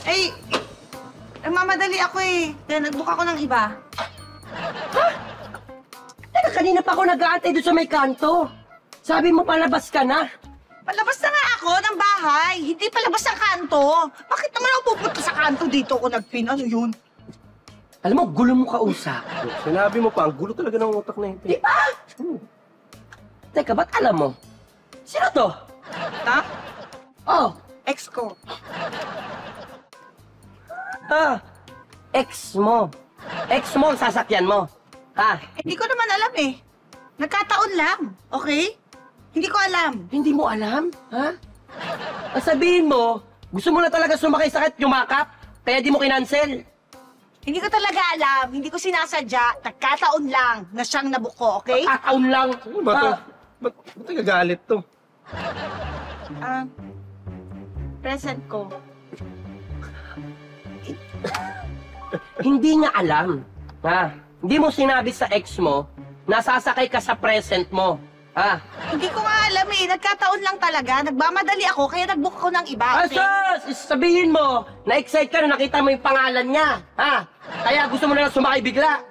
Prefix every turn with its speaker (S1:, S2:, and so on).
S1: Eh, mamadali ako eh. Kaya nag-book ako ng iba.
S2: Ha? Teka, kanina pa ako nag-aantay doon sa may kanto. Sabi mo palabas ka na.
S1: Palabas na nga ako ng bahay. Hindi palabas ng kanto. Bakit naman ako pupunta sa kanto dito ako nagpin? Ano yun?
S2: Alam mo, gulo mo kausap.
S3: Sinabi mo pa, ang gulo talaga ng utak na ito.
S2: Di ba? Teka, ba't alam mo? Sino to?
S1: Ha?
S2: Oh,
S1: Ex ko.
S2: ex mo. Ex mo ang sasakyan mo. Ha?
S1: Hindi ko naman alam eh. Nagkataon lang. Okay? Hindi ko alam.
S2: Hindi mo alam? Ha? Sabihin mo, gusto mo na talaga sumakay sa kahit yumakap, kaya di mo kinancel.
S1: Hindi ko talaga alam. Hindi ko sinasadya. Nagkataon lang na siyang nabuko, okay?
S2: Kataon lang.
S3: Ano ba to? Ba't nagagalit to?
S1: Present ko.
S2: Hindi niya alam. Ha? Hindi mo sinabi sa ex mo, nasasakay ka sa present mo. Ha?
S1: Hindi ko nga alam eh. Nagkataon lang talaga. Nagmamadali ako, kaya nag-book ako ng iba. Okay?
S2: Asas! Sabihin mo, na-excite ka na nakita mo yung pangalan niya. Ha? Kaya gusto mo na lang sumakay bigla.